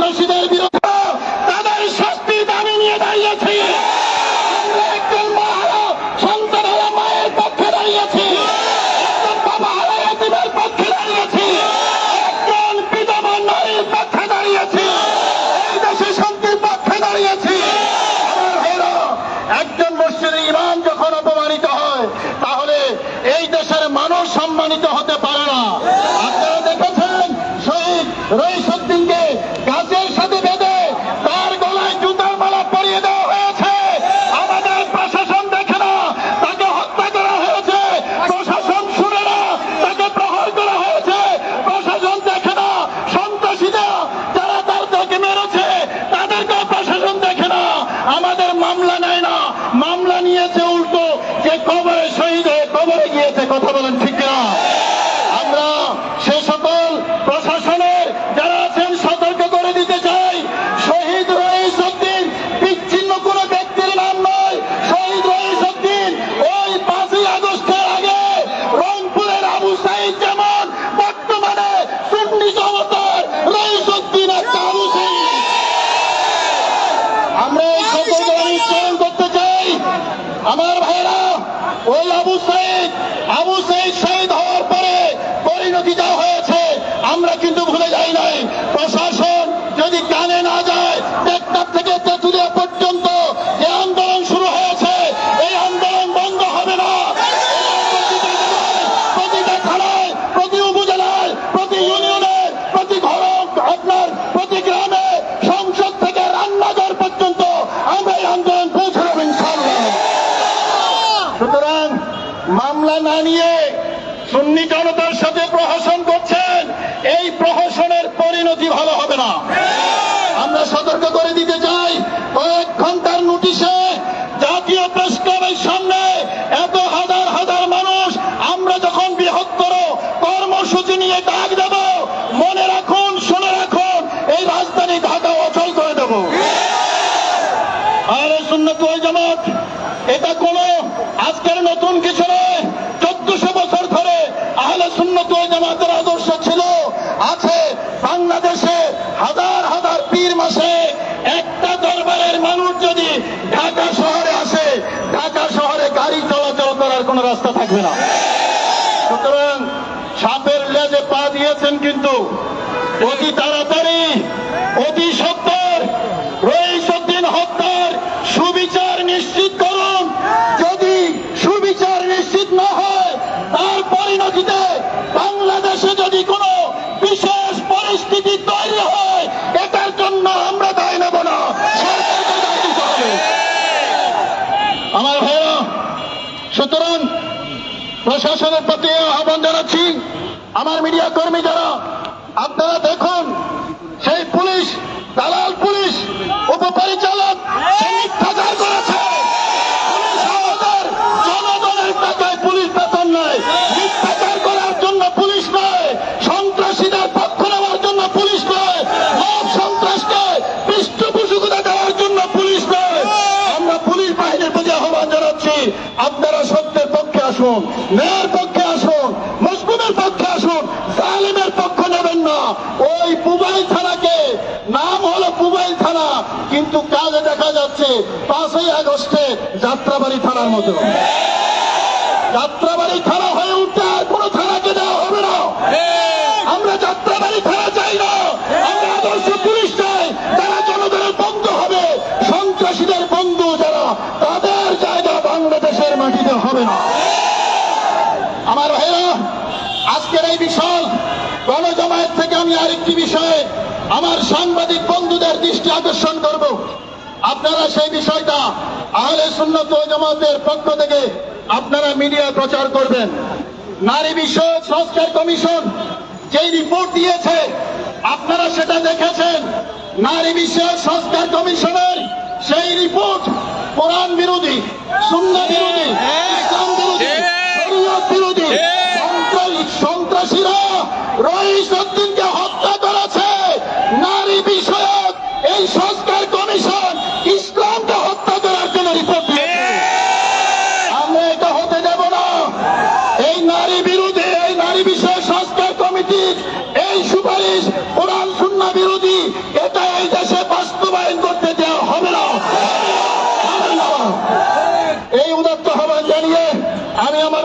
সন্ত্রাসীদের বিরুদ্ধে তাদের শাস্তি দাবি নিয়ে দাঁড়িয়েছি। আমরা একজন মা-হারা সন্তান হারা মায়ের পক্ষে দাঁড়িয়েছি, একজন বাবা হারা এতিমের পক্ষে দাঁড়িয়েছি, একজন বিধবা নারীর পক্ষে দাঁড়িয়েছি, এই দেশে শান্তির পক্ষে দাঁড়িয়েছি। আমার ভাইরা, একজন মসজিদের ইমাম যখন অপমানিত হয় তাহলে এই দেশের মানুষ সম্মানিত হতে পারে না। আপনারা দেখেছেন শহীদ রইসুদ্দিনকে গাছের সাথে বেঁধে তার গলায় জুতার মালা পরিয়ে দেওয়া হয়েছে। আমাদের প্রশাসন দেখে না, তাকে হত্যা করা হয়েছে। প্রশাসন শুনে না, তাকে প্রহার করা হয়েছে। প্রশাসন দেখে না, সন্ত্রাসীরা যারা তাকে মেরেছে তাদেরকে প্রশাসন দেখে না। আমাদের মামলা নেয় না, মামলা নিয়েছে উল্টো যে কবরে শহীদ হয়ে কবরে গিয়েছে। কথা বলেন ঠিক না? আমরা সে সকল প্রশাসনের যারা আছেন সতর্ক করে দিতে চাই, শহীদ রইসুদ্দিন বিচ্ছিন্ন কোন ব্যক্তির নাম নয়। শহীদ রইসুদ্দিন ওই 5ই আগস্টের আগে রংপুরের আবু সাইদ যেমন বর্তমানে সুন্নি জনতার রইসুদ্দিন একটা আবু সাইদ। আমরা এই সকলকে নিশ্চয়ন করতে চাই। আমার ভাইরা, ওই আবু সাইদ শহীদ হওয়ার পরে পরিণতি যা হয়েছে আমরা কিন্তু ভুলে যাই নাই। প্রশাসন যদি কানে না যায়, টেকনাফ থেকে তেঁতুলিয়া পর্যন্ত যে আন্দোলন শুরু হয়েছে এই আন্দোলন বন্ধ হবে না। প্রতিটা থানায়, প্রতি উপজেলায়, প্রতি ইউনিয়নে, প্রতি ঘর, আপনার প্রতি গ্রামে, সংসদ থেকে রান্নাঘর পর্যন্ত আমরা এই আন্দোলন পৌঁছে দেব ইনশাআল্লাহ। সুতরাং মামলা না নিয়ে সুন্নি জনতার সাথে প্রহসন করছেন, এই প্রহসনের পরিণতি ভালো হবে না। আমরা সতর্ক করে দিতে চাই, কয়েক ঘন্টার নোটিশে জাতীয় প্রেস ক্লাবের সামনে এত হাজার হাজার মানুষ আমরা যখন বৃহত্তর কর্মসূচি নিয়ে ডাক দেব, মনে রাখুন, শুনে রাখুন, এই রাজধানী ঢাকা অচল করে দেব। আহলে সুন্নাত ওয়াল জামাত এটা কোনো আজকের নতুন কিছু নয়। 1400 বছর ধরে আহলে সুন্নাত ওয়াল জামাতের আদর্শ ছিল, আছে। বাংলাদেশে হাজার হাজার পীর মাসে একটা দরবারের মানুষ যদি ঢাকা শহরে আসে, ঢাকা শহরে গাড়ি চলাচল করার কোনো রাস্তা থাকবে না। সুতরাং সাপের লেজে পা দিয়েছেন, কিন্তু অতি তাড়াতাড়ি, অতি সত্বর রইসুদ্দিন হত্যার সুবিচার নিশ্চিত করুন। যদি সুবিচার নিশ্চিত না হয়, তার পরিণতিতে বাংলাদেশে যদি কোনো বিশেষ পরিস্থিতি তৈরি হয়, এটার জন্য আমরা দায় নেব না, সরকারকে দায় দিতে হবে। আমার ভাইরা, সুতরাং প্রশাসনের প্রতি আহ্বান জানাচ্ছি, আমার মিডিয়া কর্মী যারা, আপনারা দেখুন সেই পুলিশ, দালাল পুলিশ, উপপরিচালক সে মিথ্যাচার করেছে। পুলিশ আমাদের জনগণের টাকায় পুলিশ বেতন নেয়। মিথ্যাচার করার জন্য পুলিশ নয়, সন্ত্রাসীদের পক্ষ নেওয়ার জন্য পুলিশ নয়, সব সন্ত্রাসকে পৃষ্ঠপোষকতা দেওয়ার জন্য পুলিশ নয়। আমরা পুলিশ বাহিনীর প্রতি আহ্বান জানাচ্ছি, আপনারা সত্যের পক্ষে আসুন, ন্যায়ের পক্ষে আসুন, মজলুমের পক্ষে আসুন, জালিমের পক্ষ নেবেন না। ওই পুবাইল থানাকে নাম হলো পুবাইল থানা, কিন্তু কাজে দেখা যাচ্ছে 5ই আগস্টে যাত্রাবাড়ি থানার মতো। যাত্রাবাড়ি থানা হয়ে উঠতে আর কোন থানাকে দেওয়া হবে না। আমরা যাত্রাবাড়ি থানা চাই না, আমরা আদর্শ পুলিশ চাই, যারা জনগণের বন্ধু হবে। সন্ত্রাসীদের বন্ধু যারা, তাদের জায়গা বাংলাদেশের মাটিতে হবে না। আমার ভাইরা, আজকের এই বিশাল গণজমায়েত থেকে আমি আরেকটি বিষয়ে আমার সাংবাদিক বন্ধুদের দৃষ্টি আকর্ষণ করব। আপনারা সেই বিষয়টা আহলে সুন্নাত ওয়াল জামাতের পক্ষ থেকে আপনারা মিডিয়ায় প্রচার করবেন। নারী বিষয়ক সংস্কার কমিশন যেই রিপোর্ট দিয়েছে, আপনারা সেটা দেখেছেন। নারী বিষয়ক সংস্কার কমিশনের সেই রিপোর্ট কোরআন বিরোধী, সুন্নাহ বিরোধী, ইসলাম বিরোধী, শরীয়ত বিরোধী। সন্ত্রাসীরা রইসুদ্দিনকে হত্যা করেছে। নারী বিষয়ক এই সংস্কার কমিশন ইসলামকে হত্যা করার জন্য রিপোর্ট দিয়েছে। আমরা এটা হতে দেব না। এই নারী বিরোধী, এই নারী বিষয়ক সংস্কার কমিটির এই সুপারিশ কোরআন সুন্নাহ বিরোধী, এটা আমি আমার